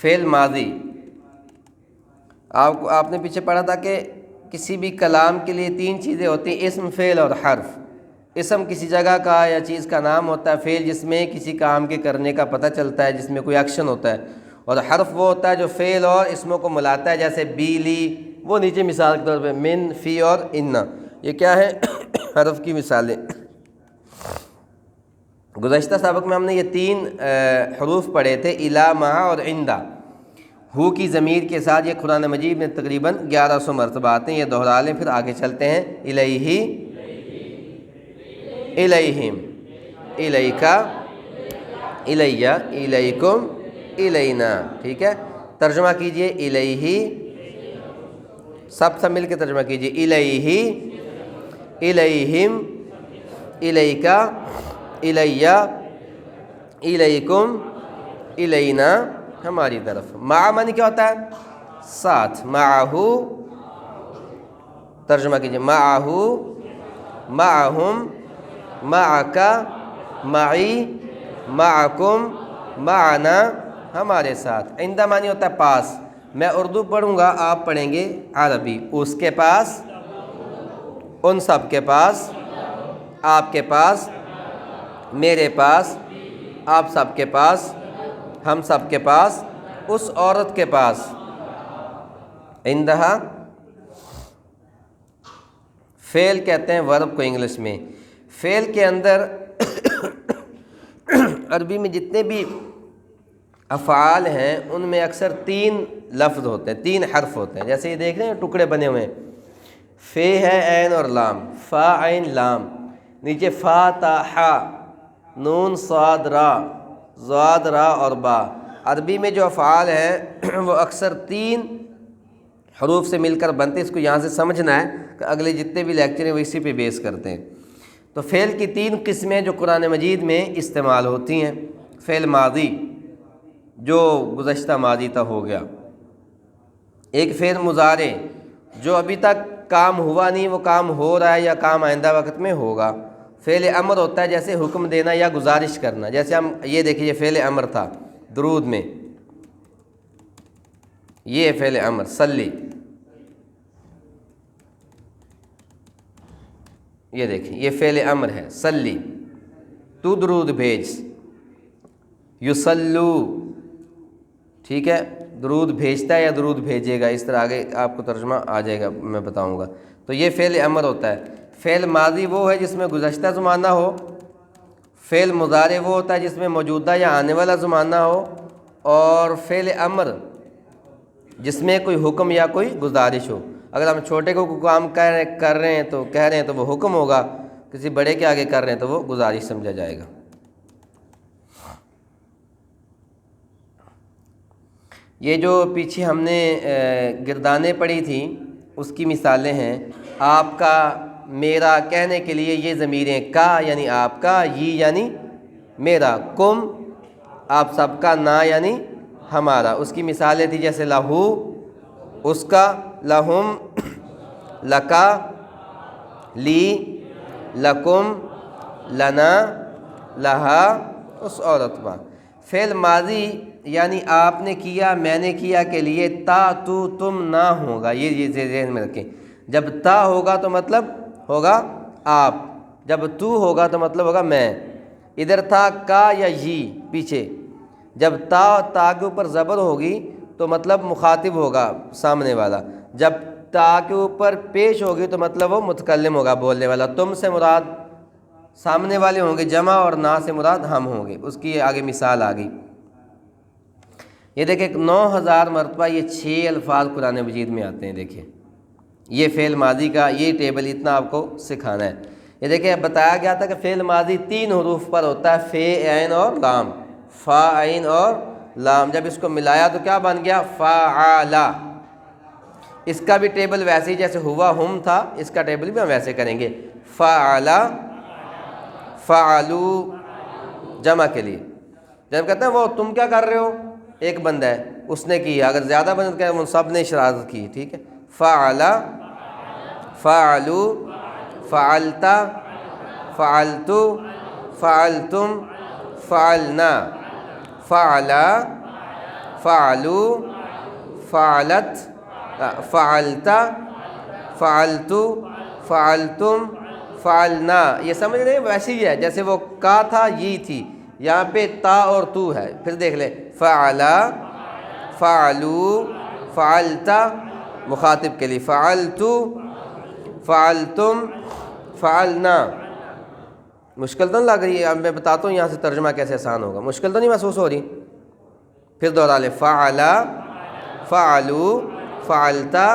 فعل ماضی آپ نے پیچھے پڑھا تھا کہ کسی بھی کلام کے لیے 3 چیزیں ہوتی ہیں، اسم، فعل اور حرف۔ اسم کسی جگہ کا یا چیز کا نام ہوتا ہے، فعل جس میں کسی کام کے کرنے کا پتہ چلتا ہے، جس میں کوئی ایکشن ہوتا ہے، اور حرف وہ ہوتا ہے جو فعل اور اسموں کو ملاتا ہے، جیسے بی، لی، وہ نیچے مثال کے طور پہ من، فی اور ان۔ یہ کیا ہے؟ حرف کی مثالیں۔ گزشتہ سبق میں ہم نے یہ 3 حروف پڑھے تھے، الا، مع اور عندہ۔ ہو کی ضمیر کے ساتھ یہ قرآن مجید میں تقریباً 1100 مرتبہ آتے ہیں، یہ دہرا لیں، پھر آگے چلتے ہیں۔ الیہ، الیہم، الیکا، الیہ، الیکم، الینا۔ ٹھیک ہے، ترجمہ کیجئے الیہ، سب مل کے ترجمہ کیجئے الیہ، الیہم، الیکا، الیہ، الیکم، الینا، ہماری طرف۔ مع معنی کیا ہوتا ہے؟ ساتھ۔ معہو، ترجمہ کیجئے معہو، معہم، معکا، معی، معکم، معنا، ہمارے ساتھ۔ عندہ معنی ہوتا ہے پاس۔ میں اردو پڑھوں گا، آپ پڑھیں گے عربی۔ اس کے پاس، ان سب کے پاس، آپ کے پاس، میرے پاس، آپ سب کے پاس، ہم سب کے پاس، اس عورت کے پاس۔ عندہا فعل کہتے ہیں ورب کو انگلش میں۔ فعل کے اندر عربی میں جتنے بھی افعال ہیں ان میں اکثر 3 لفظ ہوتے ہیں، 3 حرف ہوتے ہیں۔ جیسے یہ دیکھ رہے ہیں ٹکڑے بنے ہوئے ہیں، فے ہے، عین اور لام، فا، عین، لام، نیچے فا، تا، حا، نون، صاد، را، ضاد، را اور با۔ عربی میں جو افعال ہیں وہ اکثر 3 حروف سے مل کر بنتے ہیں۔ اس کو یہاں سے سمجھنا ہے کہ اگلے جتنے بھی لیکچر ہیں وہ اسی پہ بیس کرتے ہیں۔ تو فعل کی 3 قسمیں جو قرآن مجید میں استعمال ہوتی ہیں۔ فعل ماضی جو گزشتہ ماضی تک ہو گیا، ایک فعل مضارع جو ابھی تک کام ہوا نہیں، وہ کام ہو رہا ہے یا کام آئندہ وقت میں ہوگا۔ فعل امر ہوتا ہے جیسے حکم دینا یا گزارش کرنا، جیسے ہم یہ دیکھیں یہ فعل امر تھا درود میں، یہ فعل امر صلی، یہ دیکھیں یہ فعل امر ہے صلی، تو درود بھیج، یصلو، ٹھیک ہے، درود بھیجتا ہے یا درود بھیجے گا، اس طرح آگے آپ کو ترجمہ آ جائے گا، میں بتاؤں گا۔ تو یہ فعل امر ہوتا ہے۔ فعل ماضی وہ ہے جس میں گزشتہ زمانہ ہو، فعل مضارع وہ ہوتا ہے جس میں موجودہ یا آنے والا زمانہ ہو، اور فعل امر جس میں کوئی حکم یا کوئی گزارش ہو۔ اگر ہم چھوٹے کو کوئی کام کر رہے ہیں تو کہہ رہے ہیں تو وہ حکم ہوگا، کسی بڑے کے آگے کر رہے ہیں تو وہ گزارش سمجھا جائے گا۔ یہ جو پیچھے ہم نے گردانیں پڑھی تھیں اس کی مثالیں ہیں۔ آپ کا، میرا کہنے کے لیے یہ ضمیریں، کا یعنی آپ کا، یہ یعنی میرا، کم آپ سب کا، نا یعنی ہمارا۔ اس کی مثالیں تھی جیسے لہو اس کا، لہم، لکا، لی، لکم، لنا، لہا، اس عورت کا۔ فعل ماضی یعنی آپ نے کیا، میں نے کیا کے لیے تا، تو، تم نہ ہوگا، یہ ذہن میں رکھیں۔ جب تا ہوگا تو مطلب ہوگا آپ، جب تو ہوگا تو مطلب ہوگا میں۔ ادھر تھا کا یا یی پیچھے، جب تا کے اوپر زبر ہوگی تو مطلب مخاطب ہوگا سامنے والا، جب تا کے اوپر پیش ہوگی تو مطلب وہ متکلم ہوگا بولنے والا۔ تم سے مراد سامنے والے ہوں گے جمع، اور نا سے مراد ہم ہوں گے۔ اس کی آگے مثال آ گئی، یہ دیکھیں 9000 مرتبہ یہ 6 الفاظ قرآن مجید میں آتے ہیں۔ دیکھیں یہ فعل ماضی کا یہ ٹیبل اتنا آپ کو سکھانا ہے۔ یہ دیکھیں بتایا گیا تھا کہ فعل ماضی 3 حروف پر ہوتا ہے، فے، عین اور لام، فا، عین اور لام۔ جب اس کو ملایا تو کیا بن گیا؟ فعلا۔ اس کا بھی ٹیبل ویسے ہی جیسے ہوا ہم تھا، اس کا ٹیبل بھی ہم ویسے کریں گے، فعلا، فعلو، جمع کے لیے۔ جب کہتے ہیں وہ تم کیا کر رہے ہو، ایک بندہ ہے اس نے کی، اگر زیادہ بندہ کہتے ہیں سب نے شرارت کی، ٹھیک ہے۔ فعلا، فعلو، فعلتا، فعلتو، فعلتم، فعلنا، فعلا، فعلو، فعلت، فعلت، فعلتو، فعلتم، فعلنا. یہ سمجھ رہے ہیں؟ ویسے ہی ہے جیسے وہ کا تھا یہ تھی، یہاں پہ تا اور تو ہے. پھر دیکھ لیں فعلا، فعلو، فعلتا مخاطب کے لیے، فعلتو، فعلتم، فعلنا. مشکل تو نہیں لگ رہی ہے؟ اب میں بتاتا ہوں یہاں سے ترجمہ کیسے آسان ہوگا. مشکل تو نہیں محسوس ہو رہی؟ پھر دوہرا لیں فعلا، فعلو، فعلتا،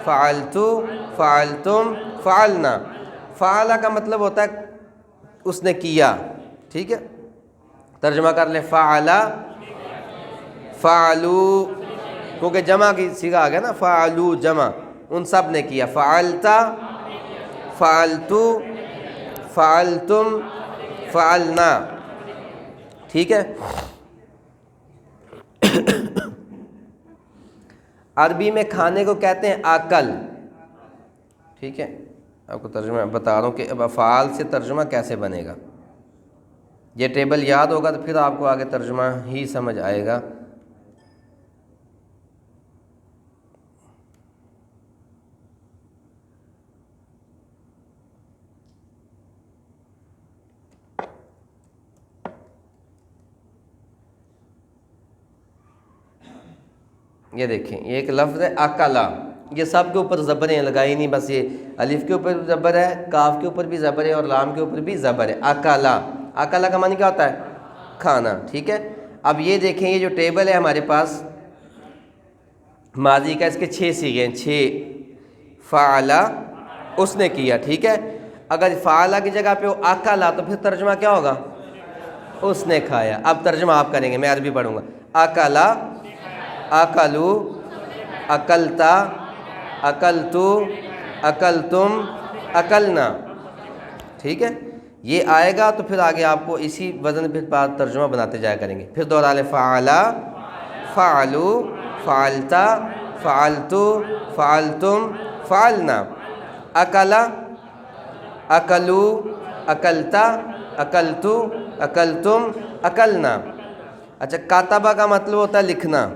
فعلتو، فعلتم، فعلنا. فعلا کا مطلب ہوتا ہے اس نے کیا. ٹھیک ہے، ترجمہ کر لیں فعلا، فعلو، کیونکہ جمع کی صیغہ آ گیا نا، فعلو جمع، ان سب نے کیا. فعلتا، فعلتو، فعلتم، فعلنا. ٹھیک ہے. عربی میں کھانے کو کہتے ہیں آکل. ٹھیک ہے، آپ کو ترجمہ بتا رہا ہوں کہ اب افعال سے ترجمہ کیسے بنے گا. یہ ٹیبل یاد ہوگا تو پھر آپ کو آگے ترجمہ ہی سمجھ آئے گا. یہ دیکھیں، یہ ایک لفظ ہے اکلا. یہ سب کے اوپر زبریں لگائی نہیں، بس یہ الف کے اوپر بھی زبر ہے، کاف کے اوپر بھی زبر ہے، اور لام کے اوپر بھی زبر ہے. اکلا، اکلا کا معنی کیا ہوتا ہے؟ کھانا. ٹھیک ہے. اب یہ دیکھیں، یہ جو ٹیبل ہے ہمارے پاس ماضی کا، اس کے 6 صیغے ہیں. 6 فعلا، اس نے کیا. ٹھیک ہے. اگر فعلا کی جگہ پہ ہو اکلا تو پھر ترجمہ کیا ہوگا؟ اس نے کھایا. اب ترجمہ آپ کریں گے، میں عربی پڑھوں گا. اکلا، اکلو، اکلتا، اکلتو، اکلتم، اکلنا. ٹھیک ہے. یہ آئے گا تو پھر آگے آپ کو اسی وزن پہ بعد ترجمہ بناتے جایا کریں گے. پھر دوہرا لیں فعلا، فعلو، فعلتا، فعلتو، فعلتم، فعلنا. اکلا، اکلو، اکلتا، اکلتو، اکلتم، اکلنا. اچھا، کاتبہ کا مطلب ہوتا ہے لکھنا.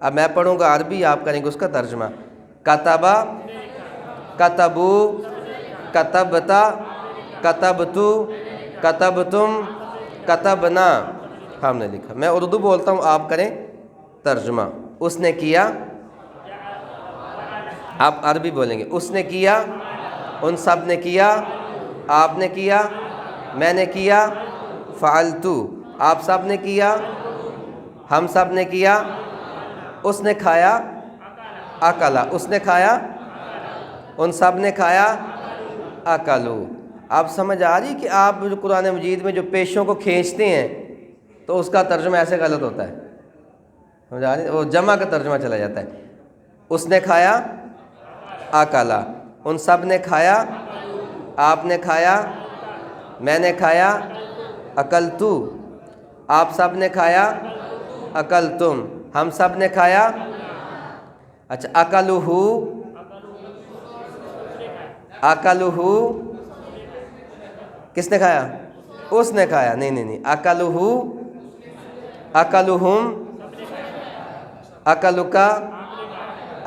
اب میں پڑھوں گا عربی، آپ کریں گے اس کا ترجمہ. کاتبہ، کتبو، کتبتا، کتبتو، کتبتم، کتبنا. ہم نے لکھا. میں اردو بولتا ہوں، آپ کریں ترجمہ. اس نے کیا، آپ عربی بولیں گے. اس نے کیا، ان سب نے کیا، آپ نے کیا، میں نے کیا. فعلتو، آپ سب نے کیا، ہم سب نے کیا. اس نے کھایا، اکلا، اس نے کھایا، ان سب نے کھایا، اکلو. آپ سمجھ آ رہی کہ آپ جو قرآن مجید میں جو پیشوں کو کھینچتے ہیں تو اس کا ترجمہ ایسے غلط ہوتا ہے. سمجھ آ رہی؟ وہ جمع کا ترجمہ چلا جاتا ہے. اس نے کھایا، اکلا، ان سب نے کھایا، آپ نے کھایا، میں نے کھایا، اکلتو، آپ سب نے کھایا، اکلتم، ہم سب نے کھایا. اچھا، اکلہو، اکلہو کس نے کھایا؟ اس نے کھایا. نہیں نہیں نہیں، اکلہو، اکلہم، اکلکا،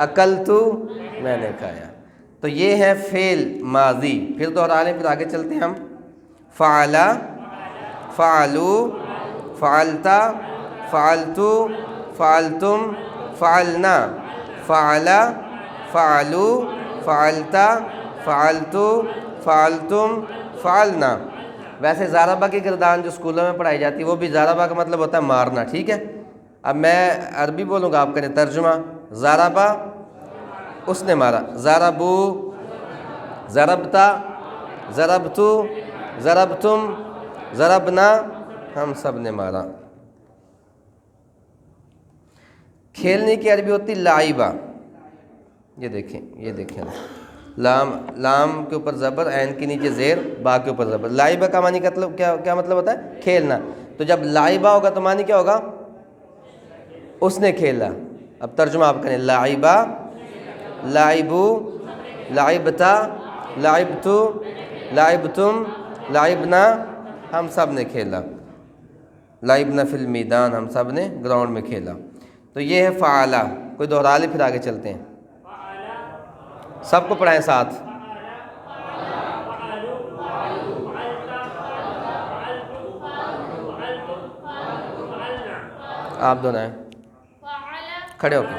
اکلتو، میں نے کھایا. تو یہ ہے فعل ماضی. پھر دوہرا لیں، پھر آگے چلتے ہیں ہم. فعلا، فعلو، فعلتا، فعلتو، فعلتم، فعلنا. فعلا، فعلو، فعلتا، فعلتو، فعلتم، فعلنا. ویسے ضربہ کی گردان جو اسکولوں میں پڑھائی جاتی ہے وہ بھی ضربہ کا مطلب ہوتا ہے مارنا. ٹھیک ہے. اب میں عربی بولوں گا، آپ کریں ترجمہ. ضربہ، اس نے مارا. ضربو، ضربتا، ضربتو، ضربتم، ضربنا، ہم سب نے مارا. کھیلنے کی عربی ہوتی لعبہ. یہ دیکھیں، یہ دیکھیں، لام، لام کے اوپر زبر، عین کے نیچے زیر، با کے اوپر زبر. لعبہ کا معنی کیا مطلب ہوتا ہے؟ کھیلنا. تو جب لعبہ ہوگا تو معنی کیا ہوگا؟ اس نے کھیلا. اب ترجمہ آپ کریں. لعبہ، لعبو، لعبتا، لعبتو، لعبتم، لعبنا، ہم سب نے کھیلا. لعبنا فی المیدان، ہم سب نے گراؤنڈ میں کھیلا. تو یہ ہے فعلا. کوئی دوہرا لے پھر آگے چلتے ہیں. سب کو پڑھائیں ساتھ. آپ دونوں ہیں کھڑے ہو کے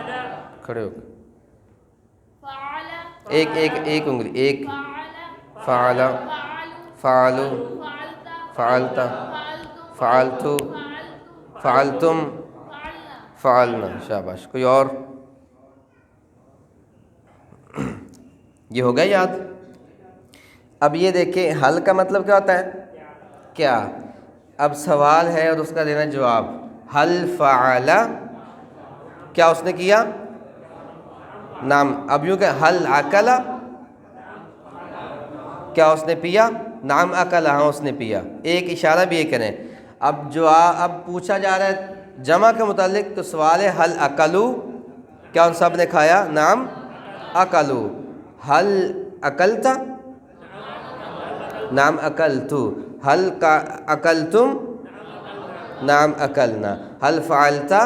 ایک انگلی. ایک فعلا، فعلو، فعلتا، فعلتو، فعلتم، فعلنا. شاباش. کوئی اور؟ یہ ہو گیا یاد. اب یہ دیکھیں حل کا مطلب کیا ہوتا ہے؟ کیا. اب سوال ہے اور اس کا دینا جواب. حل فعل، کیا اس نے کیا؟ نام. اب یوں کہ حل اکل، کیا اس نے پیا؟ نام اکل، ہاں اس نے پیا. ایک اشارہ بھی یہ کریں. اب پوچھا جا رہا ہے جمع کے متعلق، تو سوال ہے حل اکلو، کیا ان سب نے کھایا؟ نام اکلو. حل اکلتا، نام اکلتو. حل اکلتم، نام اکلنا. حل فعلتا،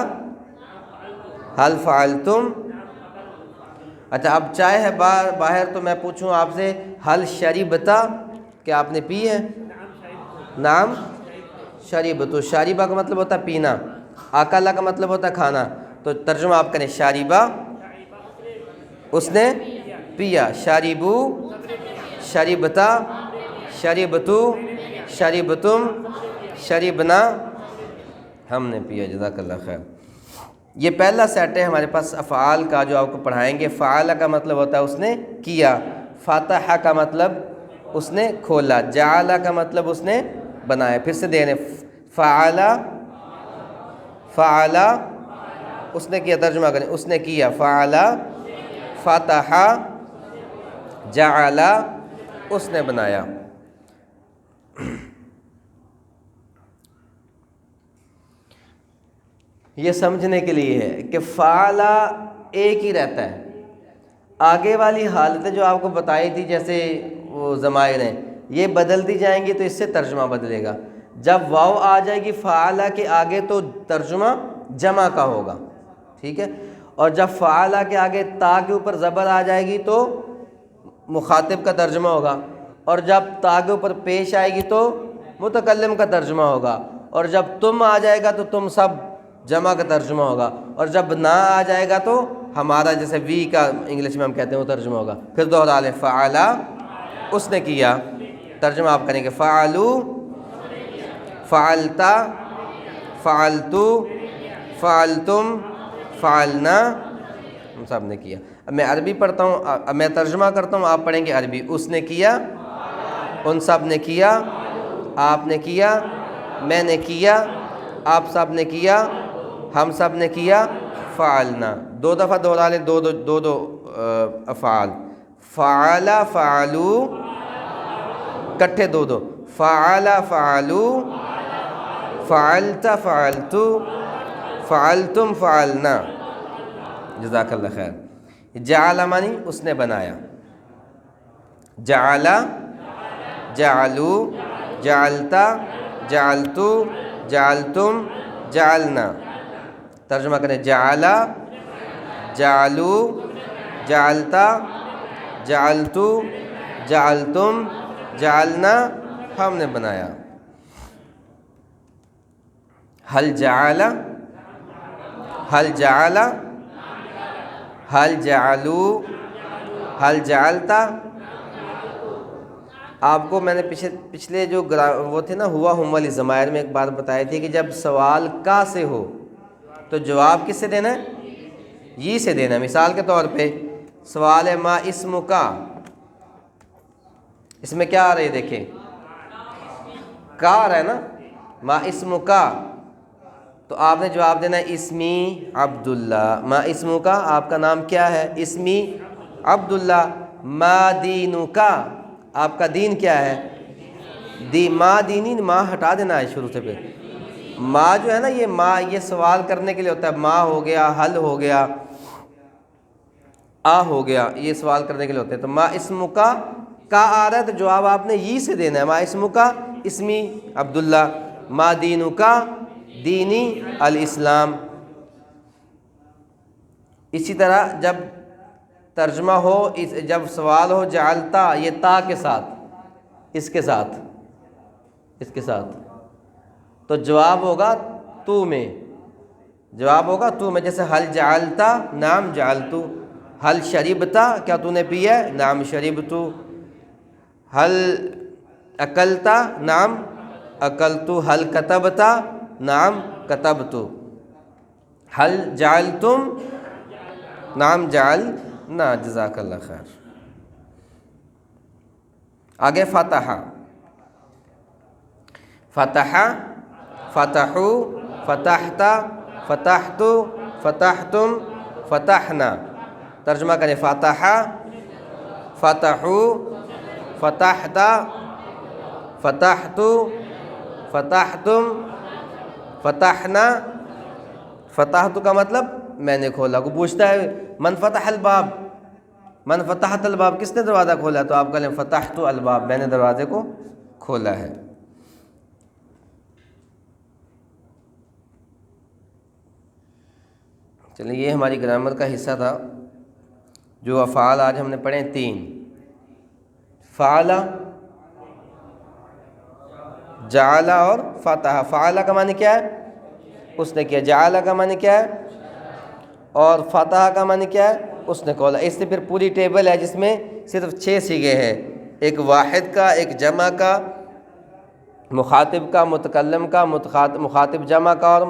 حل فعلتم. اچھا اب چائے ہے باہر، تو میں پوچھوں آپ سے حل شربتا، کیا آپ نے پی ہے؟ نام شربتو. شاربہ کا مطلب ہوتا ہے پینا، اکلا کا مطلب ہوتا ہے کھانا. تو ترجمہ آپ کریں شاربہ، اس نے پیا. شاربو، شربتا، شربتو، شربتم، شربنا، ہم نے پیا. جزاک اللہ خیر. یہ پہلا سیٹ ہے ہمارے پاس افعال کا جو آپ کو پڑھائیں گے. فعل کا مطلب ہوتا ہے اس نے کیا. فتح کا مطلب اس نے کھولا. جعل کا مطلب اس نے بنایا. پھر سے دینے فعل، فعل اس نے کیا. ترجمہ کریں اس نے کیا. فعل، فتح، جعل اس نے بنایا. یہ سمجھنے کے لیے ہے کہ فعل ایک ہی رہتا ہے. آگے والی حالتیں جو آپ کو بتائی تھی جیسے وہ ضمائر ہیں، یہ بدلتی جائیں گی تو اس سے ترجمہ بدلے گا. جب واو آ جائے گی فعل کے آگے تو ترجمہ جمع کا ہوگا، ٹھیک ہے. اور جب فعل کے آگے تا کے اوپر زبر آ جائے گی تو مخاطب کا ترجمہ ہوگا. اور جب تا کے اوپر پیش آئے گی تو متکلم کا ترجمہ ہوگا. اور جب تم آ جائے گا تو تم سب جمع کا ترجمہ ہوگا. اور جب نہ آ جائے گا تو ہمارا جیسے وی کا انگلش میں ہم کہتے ہیں وہ ترجمہ ہوگا. پھر دوہرا لیں فعل اس نے کیا. ترجمہ آپ کریں گے فعلو، فعلتا، فعلتو، فعلتم، فعلنا، ہم سب نے کیا. اب میں عربی پڑھتا ہوں، اب میں ترجمہ کرتا ہوں، آپ پڑھیں گے عربی. اس نے کیا، ان سب نے کیا، آپ نے کیا، میں نے کیا، آپ سب نے کیا، ہم سب نے کیا. فعلنا. دو دفعہ دوہرا لیں. دو افعال. فعل، فعلو، کٹھے دو. فعل، فعلو، فعلت، فعلتو، فعلتم، فعلنا. جزاک اللہ خیر. جعل معنی اس نے بنایا. جعل، جعلو، جعلتا، جعلتو، جعلتم، جعلنا. ترجمہ کریں جعل، جعلو، جعلتا، جعلتو، جعلتم، جعلنا، ہم نے بنایا. حل جعل، حل جعل، حل جعلو، حل جعلتا. آپ کو میں نے پچھلے جو وہ تھے نا ہوا ہم والی ضمائر میں ایک بات بتائی تھی کہ جب سوال کا سے ہو تو جواب کس سے دینا ہے؟ یہ سے دینا ہے. مثال کے طور پہ سوال ہے ما اسم کا، اس میں کیا آ رہی ہے دیکھیں کا آ رہا ہے نا. ما اسم کا، تو آپ نے جواب دینا ہے اسمی عبداللہ. ما اسم کا، آپ کا نام کیا ہے؟ اسمی عبداللہ. ما دینو کا، آپ کا دین کیا ہے؟ ما دینی، ما ہٹا دینا ہے شروع سے. پھر ما جو ہے نا یہ ما یہ سوال کرنے کے لیے ہوتا ہے. ما ہو گیا، حل ہو گیا، آ ہو گیا، یہ سوال کرنے کے لیے ہوتے ہیں. تو ما اسم کا آ رہا ہے تو جواب آپ نے یہ سے دینا ہے. ما اسم کا اسمی عبداللہ. ما دینو کا دینی الاسلام. اسی طرح جب ترجمہ ہو، جب سوال ہو جعلتا، یہ تا کے ساتھ، اس کے ساتھ تو جواب ہوگا تو میں، جیسے حل جعلتا، نعم جعلتو، حل شربتا، کیا تو نے پیا ہے، نعم شربتو، حل اکلتا، نعم اکلتو، حل کتبتا، نعم کتبتو، حل جعلتم، نعم جعلنا، جزاک اللہ خیر۔ آگے فتح، فتحو، فتحت، فتحتو، فتحتم، فتحنا۔ ترجمہ کریں، فتح، فتحو، فتحت، فتحتو، فتحتم، فتحنا۔ فتحتو کا مطلب میں نے کھولا۔ کو پوچھتا ہے من فتح الباب، من فتحت الباب، کس نے دروازہ کھولا؟ تو آپ کہہ لیں فتحت الباب، میں نے دروازے کو کھولا ہے۔ چلیے، یہ ہماری گرامر کا حصہ تھا۔ جو افعال آج ہم نے پڑھے 3، فعل، جعل اور فتح۔ فعل کا معنی کیا ہے؟ اس نے کیا۔ جعل کا معنی کیا ہے؟ اور فتح کا معنی کیا ہے؟ اس نے کھولا۔ اس سے پھر پوری ٹیبل ہے جس میں صرف 6 صیغے ہیں، ایک واحد کا، ایک جمع کا، مخاطب کا، متکلم کا، مخاطب جمع کا اور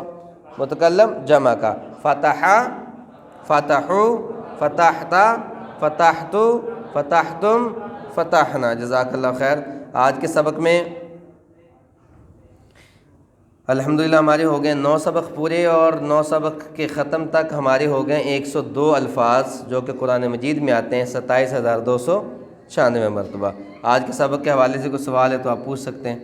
متکلم جمع کا۔ فتح، فتحو، فتحت، فتحتو، فتحتم، فتحنا۔ جزاک اللہ خیر۔ آج کے سبق میں الحمدللہ ہمارے ہو گئے 9 سبق پورے، اور 9 سبق کے ختم تک ہمارے ہو گئے 102 الفاظ جو کہ قرآن مجید میں آتے ہیں 27,296 مرتبہ۔ آج کے سبق کے حوالے سے کوئی سوال ہے تو آپ پوچھ سکتے ہیں۔